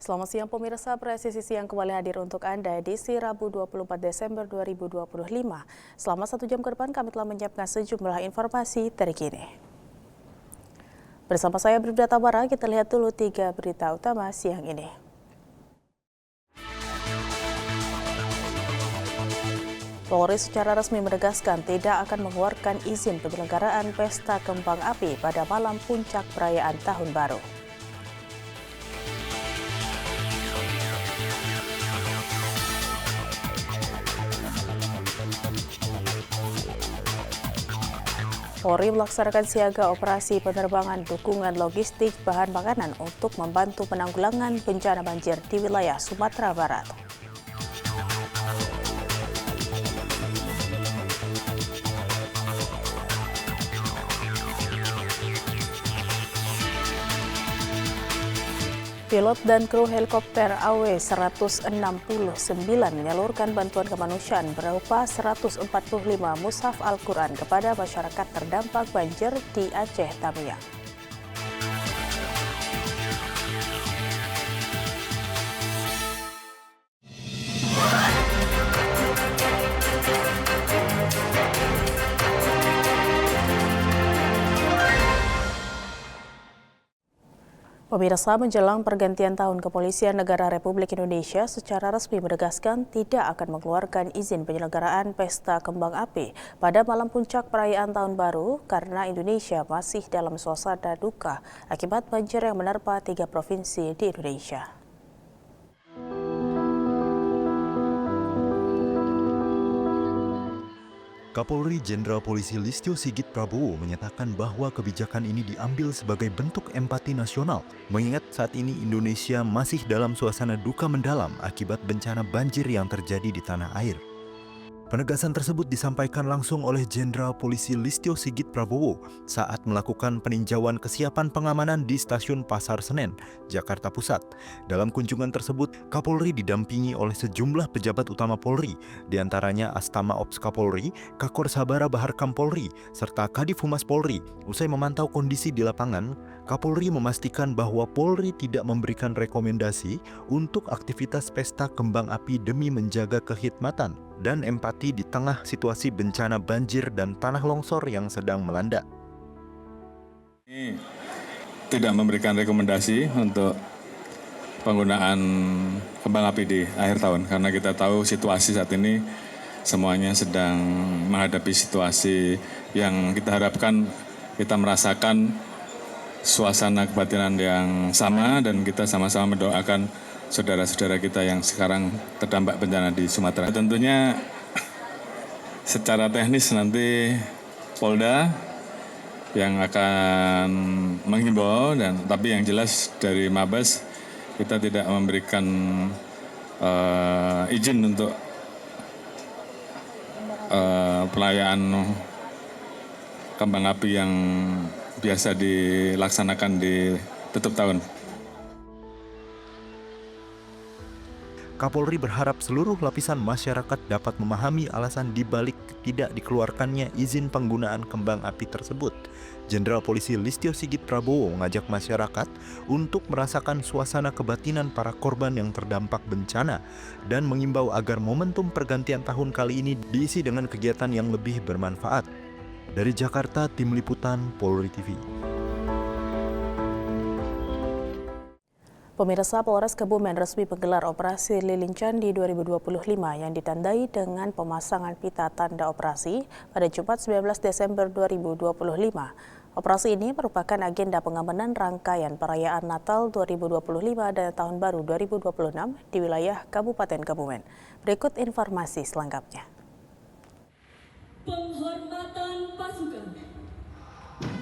Selamat siang pemirsa, Presisi Siang kembali hadir untuk Anda edisi Rabu 24 Desember 2025. Selama 1 jam ke depan kami telah menyiapkan sejumlah informasi terkini. Bersama saya Bribda Tabara, kita lihat dulu 3 berita utama siang ini. Polri secara resmi menegaskan tidak akan mengeluarkan izin penyelenggaraan pesta kembang api pada malam puncak perayaan Tahun Baru. Polri melaksanakan siaga operasi penerbangan dukungan logistik bahan makanan untuk membantu penanggulangan bencana banjir di wilayah Sumatera Barat. Pilot dan kru helikopter AW169 menyalurkan bantuan kemanusiaan berupa 145 mushaf Al-Quran kepada masyarakat terdampak banjir di Aceh Tamiang. Pemirsa, menjelang pergantian tahun, Kepolisian Negara Republik Indonesia secara resmi menegaskan tidak akan mengeluarkan izin penyelenggaraan pesta kembang api pada malam puncak perayaan Tahun Baru karena Indonesia masih dalam suasana duka akibat banjir yang menerpa 3 provinsi di Indonesia. Kapolri Jenderal Polisi Listio Sigit Prabowo menyatakan bahwa kebijakan ini diambil sebagai bentuk empati nasional, mengingat saat ini Indonesia masih dalam suasana duka mendalam akibat bencana banjir yang terjadi di tanah air. Penegasan tersebut disampaikan langsung oleh Jenderal Polisi Listio Sigit Prabowo saat melakukan peninjauan kesiapan pengamanan di Stasiun Pasar Senen, Jakarta Pusat. Dalam kunjungan tersebut, Kapolri didampingi oleh sejumlah pejabat utama Polri, diantaranya Astama Ops Kapolri, Kakor Sabara Baharkam Polri, serta Kadif Humas Polri. Usai memantau kondisi di lapangan, Kapolri memastikan bahwa Polri tidak memberikan rekomendasi untuk aktivitas pesta kembang api demi menjaga kehikmatan dan empati di tengah situasi bencana banjir dan tanah longsor yang sedang melanda. Ini tidak memberikan rekomendasi untuk penggunaan kembang api di akhir tahun karena kita tahu situasi saat ini semuanya sedang menghadapi situasi yang kita harapkan kita merasakan suasana kebatinan yang sama dan kita sama-sama mendoakan saudara-saudara kita yang sekarang terdampak bencana di Sumatera. Tentunya secara teknis nanti Polda yang akan menghimbau tapi yang jelas dari Mabes kita tidak memberikan izin untuk perayaan kembang api yang biasa dilaksanakan di tutup tahun. Kapolri berharap seluruh lapisan masyarakat dapat memahami alasan dibalik tidak dikeluarkannya izin penggunaan kembang api tersebut. Jenderal Polisi Listio Sigit Prabowo mengajak masyarakat untuk merasakan suasana kebatinan para korban yang terdampak bencana dan mengimbau agar momentum pergantian tahun kali ini diisi dengan kegiatan yang lebih bermanfaat. Dari Jakarta, Tim Liputan Polri TV. Pemirsa, Polres Kebumen resmi menggelar operasi Lilin Candi 2025 yang ditandai dengan pemasangan pita tanda operasi pada Jumat 19 Desember 2025. Operasi ini merupakan agenda pengamanan rangkaian perayaan Natal 2025 dan Tahun Baru 2026 di wilayah Kabupaten Kebumen. Berikut informasi selengkapnya. Penghormatan pasukan.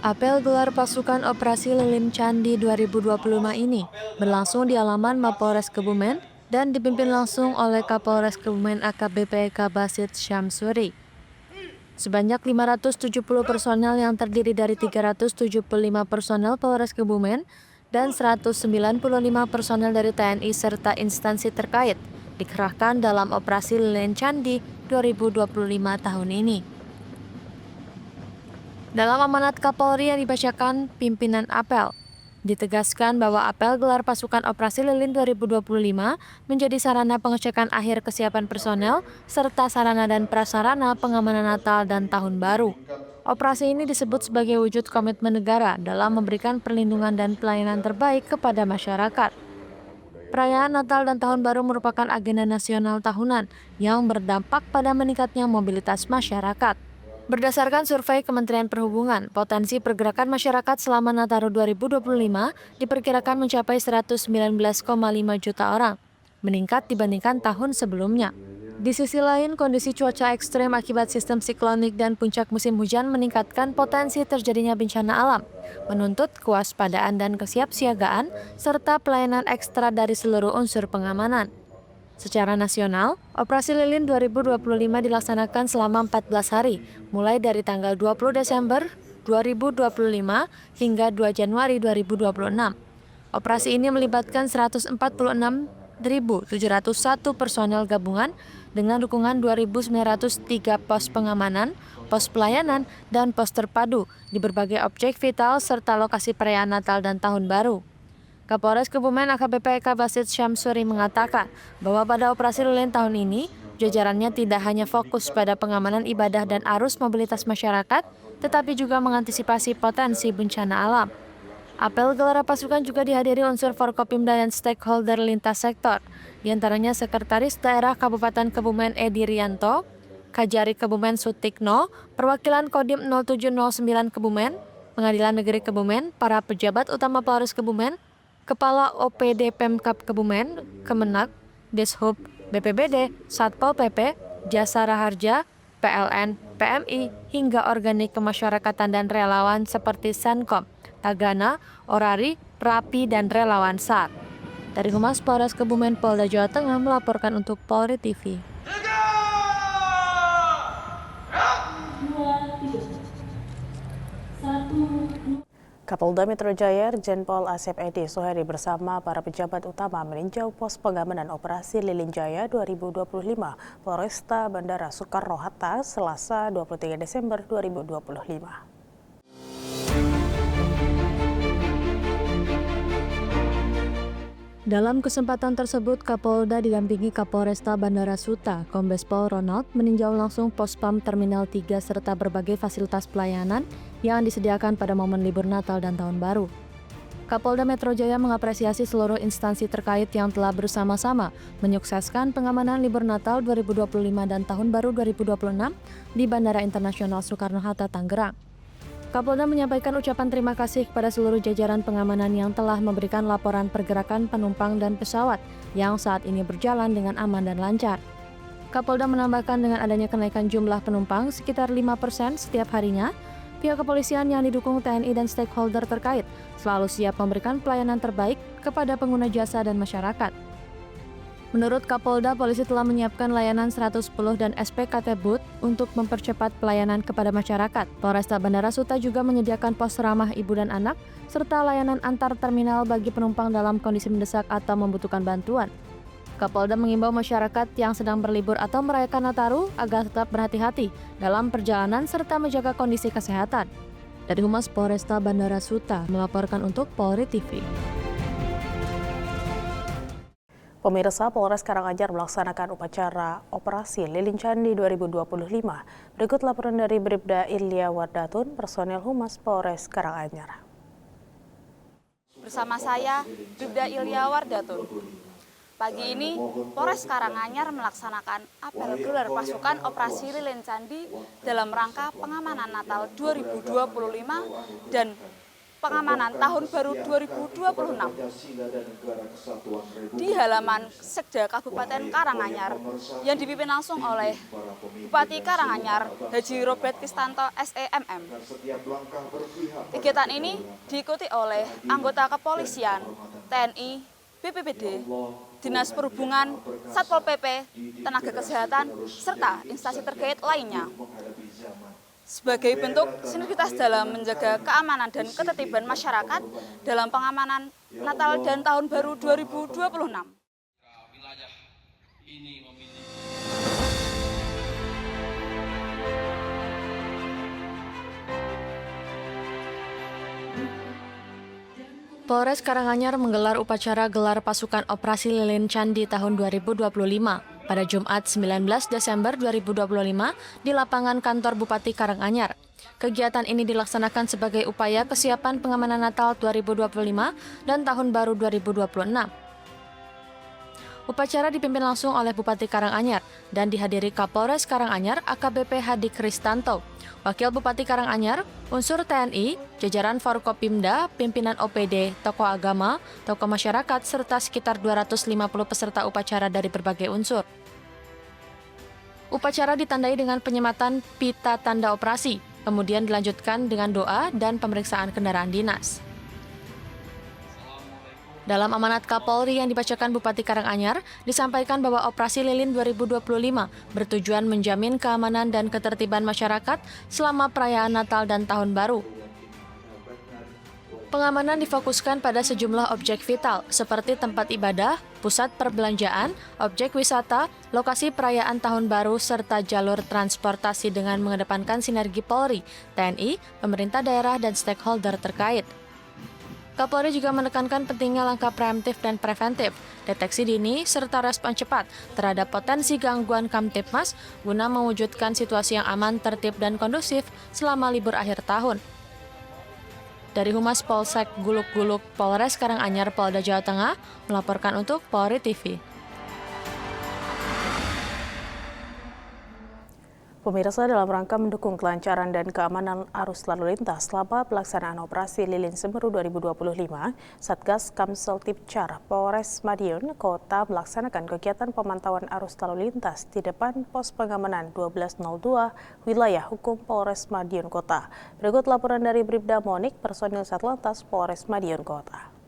Apel gelar pasukan Operasi Lilin Candi 2025 ini berlangsung di halaman Mapolres Kebumen dan dipimpin langsung oleh Kapolres Kebumen AKBP Basit Syamsuri. Sebanyak 570 personel yang terdiri dari 375 personel Polres Kebumen dan 195 personel dari TNI serta instansi terkait dikerahkan dalam Operasi Lilin Candi 2025 tahun ini. Dalam amanat Kapolri yang dibacakan pimpinan apel, Ditegaskan bahwa apel gelar pasukan operasi lilin 2025 menjadi sarana pengecekan akhir kesiapan personel serta sarana dan prasarana pengamanan Natal dan Tahun Baru. Operasi ini disebut sebagai wujud komitmen negara dalam memberikan perlindungan dan pelayanan terbaik kepada masyarakat. Perayaan Natal dan Tahun Baru merupakan agenda nasional tahunan yang berdampak pada meningkatnya mobilitas masyarakat. Berdasarkan survei Kementerian Perhubungan, potensi pergerakan masyarakat selama Nataru 2025 diperkirakan mencapai 119,5 juta orang, meningkat dibandingkan tahun sebelumnya. Di sisi lain, kondisi cuaca ekstrem akibat sistem siklonik dan puncak musim hujan meningkatkan potensi terjadinya bencana alam, menuntut kewaspadaan dan kesiapsiagaan, serta pelayanan ekstra dari seluruh unsur pengamanan. Secara nasional, Operasi Lilin 2025 dilaksanakan selama 14 hari, mulai dari tanggal 20 Desember 2025 hingga 2 Januari 2026. Operasi ini melibatkan 146.701 personel gabungan dengan dukungan 2.903 pos pengamanan, pos pelayanan, dan pos terpadu di berbagai objek vital serta lokasi perayaan Natal dan Tahun Baru. Kapolres Kebumen AKBP Eka Basit Syamsuri mengatakan bahwa pada operasi lilin tahun ini, jajarannya tidak hanya fokus pada pengamanan ibadah dan arus mobilitas masyarakat, tetapi juga mengantisipasi potensi bencana alam. Apel gelar pasukan juga dihadiri unsur Forkopimda dan stakeholder lintas sektor, diantaranya Sekretaris Daerah Kabupaten Kebumen Edi Rianto, Kajari Kebumen Sutikno, perwakilan Kodim 0709 Kebumen, Pengadilan Negeri Kebumen, para pejabat utama Polres Kebumen, Kepala OPD Pemkab Kebumen, Kemenak, Dishub, BPBD, Satpol PP, Jasa Raharja, PLN, PMI, hingga organik kemasyarakatan dan relawan seperti Senkom, Tagana, Orari, Prapi, dan relawan SAT. Dari Humas Polres Kebumen Polda Jawa Tengah melaporkan untuk Polri TV. 2, 3. 1. Kapolda Metro Jaya Irjen Pol Asep Edi Suheri bersama para pejabat utama meninjau pos pengamanan Operasi Lilin Jaya 2025 Polresta Bandara Soekarno-Hatta Selasa 23 Desember 2025. Dalam kesempatan tersebut, Kapolda didampingi Kapolresta Bandara Suta, Kombes Pol Ronald, meninjau langsung Pospam Terminal 3 serta berbagai fasilitas pelayanan yang disediakan pada momen libur Natal dan Tahun Baru. Kapolda Metro Jaya mengapresiasi seluruh instansi terkait yang telah bersama-sama menyukseskan pengamanan libur Natal 2025 dan Tahun Baru 2026 di Bandara Internasional Soekarno-Hatta, Tangerang. Kapolda menyampaikan ucapan terima kasih kepada seluruh jajaran pengamanan yang telah memberikan laporan pergerakan penumpang dan pesawat yang saat ini berjalan dengan aman dan lancar. Kapolda menambahkan dengan adanya kenaikan jumlah penumpang sekitar 5% setiap harinya, pihak kepolisian yang didukung TNI dan stakeholder terkait selalu siap memberikan pelayanan terbaik kepada pengguna jasa dan masyarakat. Menurut Kapolda, polisi telah menyiapkan layanan 110 dan SPKT Booth untuk mempercepat pelayanan kepada masyarakat. Polresta Bandara Suta juga menyediakan pos ramah ibu dan anak, serta layanan antar terminal bagi penumpang dalam kondisi mendesak atau membutuhkan bantuan. Kapolda mengimbau masyarakat yang sedang berlibur atau merayakan Nataru agar tetap berhati-hati dalam perjalanan serta menjaga kondisi kesehatan. Dari Humas Polresta Bandara Suta melaporkan untuk Polri TV. Pemirsa, Polres Karanganyar melaksanakan upacara Operasi Lilin Candi 2025. Berikut laporan dari Bribda Ilya Wardatun, personel Humas Polres Karanganyar. Bersama saya, Bribda Ilya Wardatun. Pagi ini, Polres Karanganyar melaksanakan apel gelar pasukan Operasi Lilin Candi dalam rangka pengamanan Natal 2025 dan pengamanan Tahun Baru 2026 di halaman Sekda Kabupaten Karanganyar yang dipimpin langsung oleh Bupati Karanganyar Haji Robert Kistanto SEMM. Kegiatan ini diikuti oleh anggota kepolisian, TNI, BPBD, Dinas Perhubungan, Satpol PP, tenaga kesehatan, serta instansi terkait lainnya. Sebagai bentuk sinergitas dalam menjaga keamanan dan ketertiban masyarakat dalam pengamanan Natal dan Tahun Baru 2026. Kapolres Karanganyar menggelar upacara gelar pasukan operasi Lilin Candi tahun 2025 pada Jumat 19 Desember 2025 di lapangan kantor Bupati Karanganyar. Kegiatan ini dilaksanakan sebagai upaya kesiapan pengamanan Natal 2025 dan Tahun Baru 2026. Upacara dipimpin langsung oleh Bupati Karanganyar dan dihadiri Kapolres Karanganyar AKBP Hadi Kristanto, Wakil Bupati Karanganyar, unsur TNI, jajaran Forkopimda, pimpinan OPD, tokoh agama, tokoh masyarakat, serta sekitar 250 peserta upacara dari berbagai unsur. Upacara ditandai dengan penyematan pita tanda operasi, kemudian dilanjutkan dengan doa dan pemeriksaan kendaraan dinas. Dalam amanat Kapolri yang dibacakan Bupati Karanganyar, disampaikan bahwa Operasi Lilin 2025 bertujuan menjamin keamanan dan ketertiban masyarakat selama perayaan Natal dan Tahun Baru. Pengamanan difokuskan pada sejumlah objek vital seperti tempat ibadah, pusat perbelanjaan, objek wisata, lokasi perayaan Tahun Baru, serta jalur transportasi dengan mengedepankan sinergi Polri, TNI, pemerintah daerah, dan stakeholder terkait. Kapolri juga menekankan pentingnya langkah preemptif dan preventif, deteksi dini, serta respon cepat terhadap potensi gangguan Kamtipmas guna mewujudkan situasi yang aman, tertib, dan kondusif selama libur akhir tahun. Dari Humas Polsek Guluk-Guluk Polres Karanganyar Polda Jawa Tengah melaporkan untuk Polri TV. Pemirsa, dalam rangka mendukung kelancaran dan keamanan arus lalu lintas selama pelaksanaan operasi Lilin Semeru 2025, Satgas Kamsel Tipcar Polres Madiun Kota melaksanakan kegiatan pemantauan arus lalu lintas di depan pos pengamanan 1202 wilayah hukum Polres Madiun Kota. Berikut laporan dari Bribda Monik, personil Satlantas Polres Madiun Kota.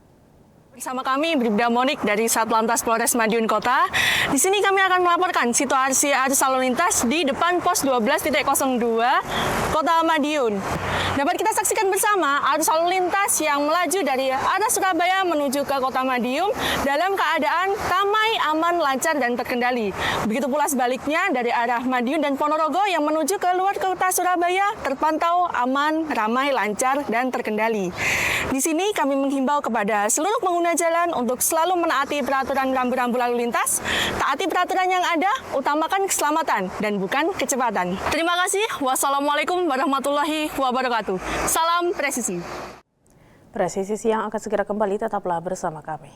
Bersama kami Bribda Monik dari Satlantas Polres Madiun Kota. Di sini kami akan melaporkan situasi arus lalu lintas di depan pos 12.02 Kota Madiun. Dapat kita saksikan bersama arus lalu lintas yang melaju dari arah Surabaya menuju ke Kota Madiun dalam keadaan damai, aman, lancar, dan terkendali. Begitu pula sebaliknya dari arah Madiun dan Ponorogo yang menuju ke luar Kota Surabaya terpantau aman, ramai, lancar, dan terkendali. Di sini kami menghimbau kepada seluruh pengguna jalan untuk selalu menaati peraturan rambu-rambu lalu lintas, taati peraturan yang ada, utamakan keselamatan dan bukan kecepatan. Terima kasih. Wassalamualaikum warahmatullahi wabarakatuh. Salam presisi. Presisi Siang akan segera kembali, tetaplah bersama kami.